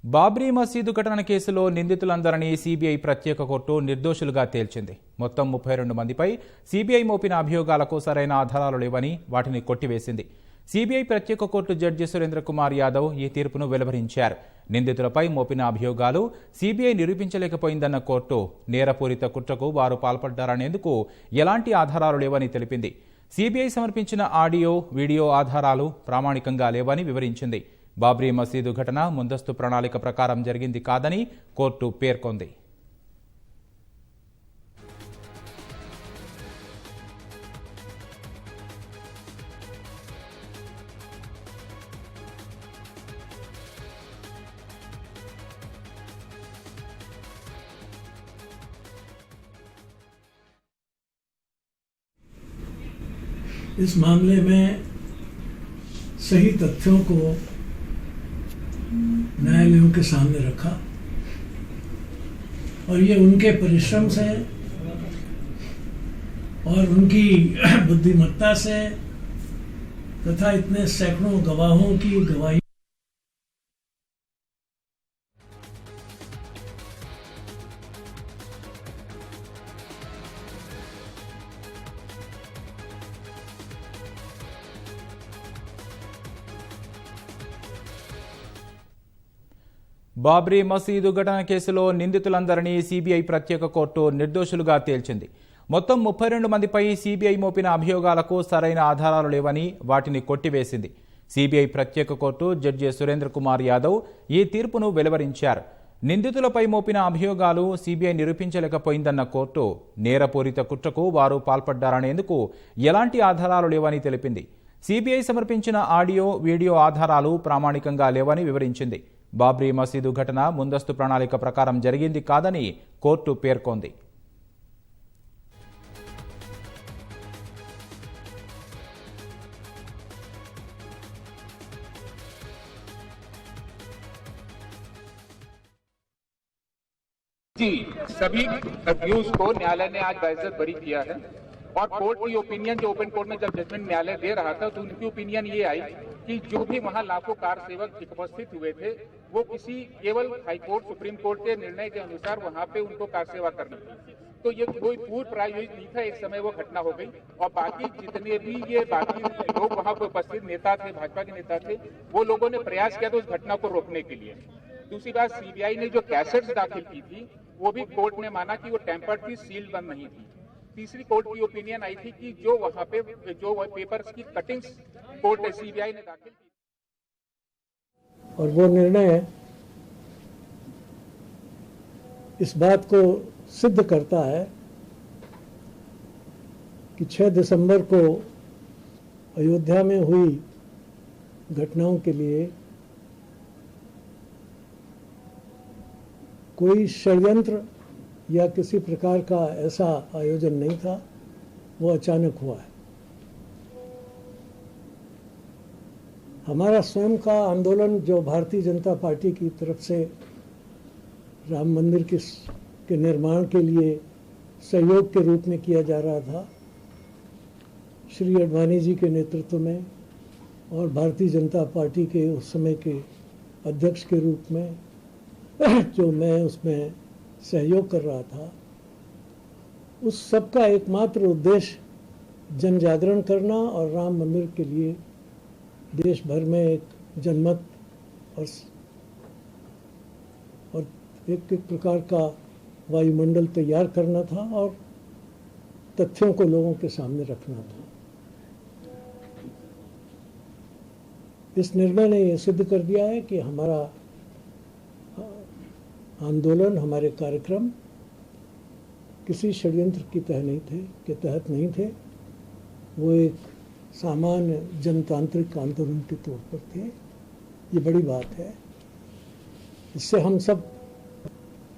బాబ్రీ మసీదు ఘటన కేసులో నిందితులందరినీ సీబీఐ ప్రత్యేక కోర్టు నిర్దోషులుగా తేల్చింది. మొత్తం 32 మందిపై సీబీఐ మోపిన అభియోగాలకు సరైన ఆధారాలు లేవని వాటిని కొట్టివేసింది. సీబీఐ ప్రత్యేక కోర్టు జడ్జి సురేంద్ర కుమార్ యాదవ్ ఈ తీర్పును వెలువరించారు. నిందితులపై మోపిన అభియోగాలు సీబీఐ నిరూపించలేకపోయిందన్న కోర్టు నేరపూరిత కుట్రకు వారు పాల్పడ్డారనేందుకు ఎలాంటి ఆధారాలు లేవని తెలిపింది. సీబీఐ సమర్పించిన ఆడియో, వీడియో ఆధారాలు ప్రామాణికంగా లేవని వివరించింది. బాబ్రీ మసీదు ఘటన ముందస్తు ప్రణాళిక ప్రకారం జరిగింది కాదని కోర్టు పేర్కొంది. इस मामले में सही तथ्यों को न्यायालयों के सामने रखा और ये उनके परिश्रम से और उनकी बुद्धिमत्ता से तथा इतने सैकड़ों गवाहों की गवाही బాబ్రీ మసీదు ఘటన కేసులో నిందితులందరినీ సీబీఐ ప్రత్యేక కోర్టు నిర్దోషులుగా తేల్చింది. మొత్తం 32 మందిపై సీబీఐ మోపిన అభియోగాలకు సరైన ఆధారాలు లేవని వాటిని కొట్టివేసింది. సీబీఐ ప్రత్యేక కోర్టు జడ్జి సురేంద్ర కుమార్ యాదవ్ ఈ తీర్పును వెలువరించారు. నిందితులపై మోపిన అభియోగాలు సీబీఐ నిరూపించలేకపోయిందన్న కోర్టు నేరపూరిత కుట్రకు వారు పాల్పడ్డారనేందుకు ఎలాంటి ఆధారాలు లేవని తెలిపింది. సీబీఐ సమర్పించిన ఆడియో, వీడియో ఆధారాలు ప్రామాణికంగా లేవని వివరించింది. బాబ్రీ మసీదు ఘటన ముందస్తు ప్రణాళిక ప్రకారం జరిగింది కాదని కోర్టు పేర్కొంది. जी, सभी अक्यूज को न्यायालय ने आज बाइज्जत बरी किया है और कोर्ट की ओपिनियन जो ओपन कोर्ट में जब जजमेंट न्यायालय दे रहा था तो उनकी ओपिनियन ये आई कि जो भी वहां लाखों कार सेवक उपस्थित हुए थे वो किसी केवल हाई कोर्ट, सुप्रीम कोर्ट के निर्णय के अनुसार वहां पे उनको कार सेवा करनी थी। तो ये कोई पूर्व प्रायोजित नहीं था, एक समय वो घटना हो गई और बाकी जितने भी ये बाकी लोग वहां पे उपस्थित नेता थे, भाजपा के नेता थे, वो लोगों ने प्रयास किया था उस घटना को रोकने के लिए। दूसरी बात, सीबीआई ने जो कैसेट्स दाखिल की थी वो भी कोर्ट ने माना कि वो टेम्पर्ड थी, सील्ड बंद नहीं थी। तीसरी कोर्ट की ओपिनियन आई थी कि जो वहां पे जो पेपर्स की कटिंग्स कोर्ट सीबीआई ने दाखिल की और वो निर्णय इस बात को सिद्ध करता है कि 6 दिसंबर को अयोध्या में हुई घटनाओं के लिए कोई षड्यंत्र या किसी प्रकार का ऐसा आयोजन नहीं था, वो अचानक हुआ है। हमारा स्वयं का आंदोलन जो भारतीय जनता पार्टी की तरफ से राम मंदिर के निर्माण के लिए सहयोग के रूप में किया जा रहा था, श्री अडवाणी जी के नेतृत्व में और भारतीय जनता पार्टी के उस समय के अध्यक्ष के रूप में जो मैं उसमें सहयोग कर रहा था, उस सब का एकमात्र उद्देश्य जन जागरण करना और राम मंदिर के लिए देश भर में एक जनमत और एक प्रकार का वायुमंडल तैयार करना था और तथ्यों को लोगों के सामने रखना था। इस निर्णय ने यह सिद्ध कर दिया है कि हमारा आंदोलन, हमारे कार्यक्रम किसी षड्यंत्र के तहत नहीं थे। वो एक सामान्य जनतांत्रिक आंदोलन के तौर पर थे। ये बड़ी बात है, इससे हम सब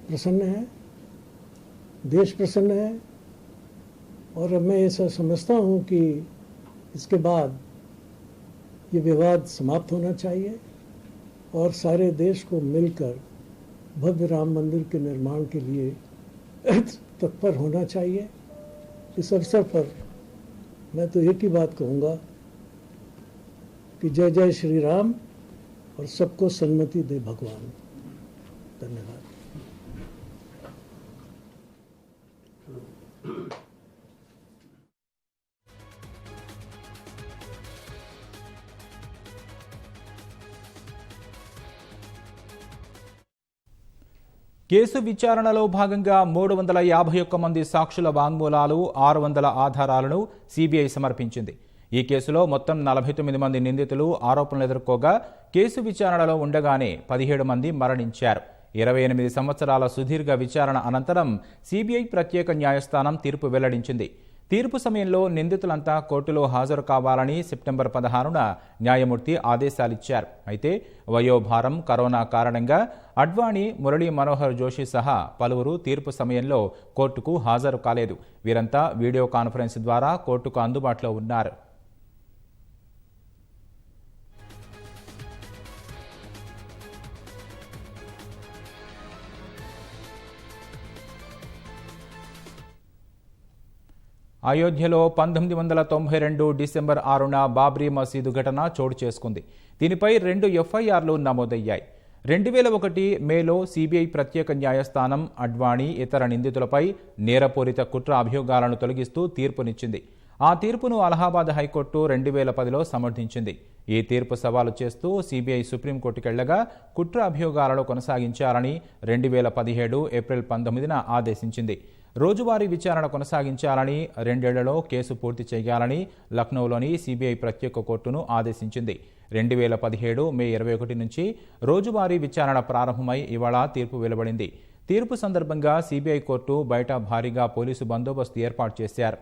प्रसन्न हैं, देश प्रसन्न है और मैं ऐसा समझता हूँ कि इसके बाद ये विवाद समाप्त होना चाहिए और सारे देश को मिलकर भव्य राम मंदिर के निर्माण के लिए तत्पर होना चाहिए। इस अवसर पर मैं तो एक ही बात कहूँगा कि जय जय श्री राम और सबको सन्मति दे भगवान। धन्यवाद। కేసు విచారణలో భాగంగా 351 మంది సాక్షుల వాంగ్మూలాలు, 600 ఆధారాలను సీబీఐ సమర్పించింది. ఈ కేసులో మొత్తం 49 మంది నిందితులు ఆరోపణలు ఎదుర్కోగా కేసు విచారణలో ఉండగానే 17 మంది మరణించారు. 28 సంవత్సరాల సుదీర్ఘ విచారణ అనంతరం సీబీఐ ప్రత్యేక న్యాయస్థానం తీర్పు వెల్లడించింది. తీర్పు సమయంలో నిందితులంతా కోర్టులో హాజరు కావాలని సెప్టెంబర్ 16న న్యాయమూర్తి ఆదేశాలిచ్చారు. అయితే వయోభారం, కరోనా కారణంగా అడ్వాణీ, మురళీ మనోహర్ జోషి సహా పలువురు తీర్పు సమయంలో కోర్టుకు హాజరు కాలేదు. వీరంతా వీడియో కాన్ఫరెన్స్ ద్వారా కోర్టుకు అందుబాటులో ఉన్నారు. అయోధ్యలో 1992 డిసెంబర్ 6న బాబ్రీ మసీదు ఘటన చోటు చేసుకుంది. దీనిపై 2 ఎఫ్ఐఆర్లు నమోదయ్యాయి. 2001 మేలో సీబీఐ ప్రత్యేక న్యాయస్థానం అడ్వాణీ, ఇతర నిందితులపై నేరపూరిత కుట్ర అభియోగాలను తొలగిస్తూ తీర్పునిచ్చింది. ఆ తీర్పును అలహాబాద్ హైకోర్టు 2010లో సమర్థించింది. ఈ తీర్పు సవాలు చేస్తూ సీబీఐ సుప్రీంకోర్టుకెళ్లగా కుట్ర అభియోగాలను కొనసాగించాలని 2017 ఏప్రిల్ 19న ఆదేశించింది. రోజువారీ విచారణ కొనసాగించాలని, 2 ఏళ్లలో కేసు పూర్తి చేయాలని లక్నోలోని సీబీఐ ప్రత్యేక కోర్టును ఆదేశించింది. 2017 మే 21 నుంచి రోజువారీ విచారణ ప్రారంభమై ఇవాళ తీర్పు వెలువడింది. తీర్పు సందర్భంగా సీబీఐ కోర్టు బయట భారీగా పోలీసు బందోబస్తు ఏర్పాటు చేశారు.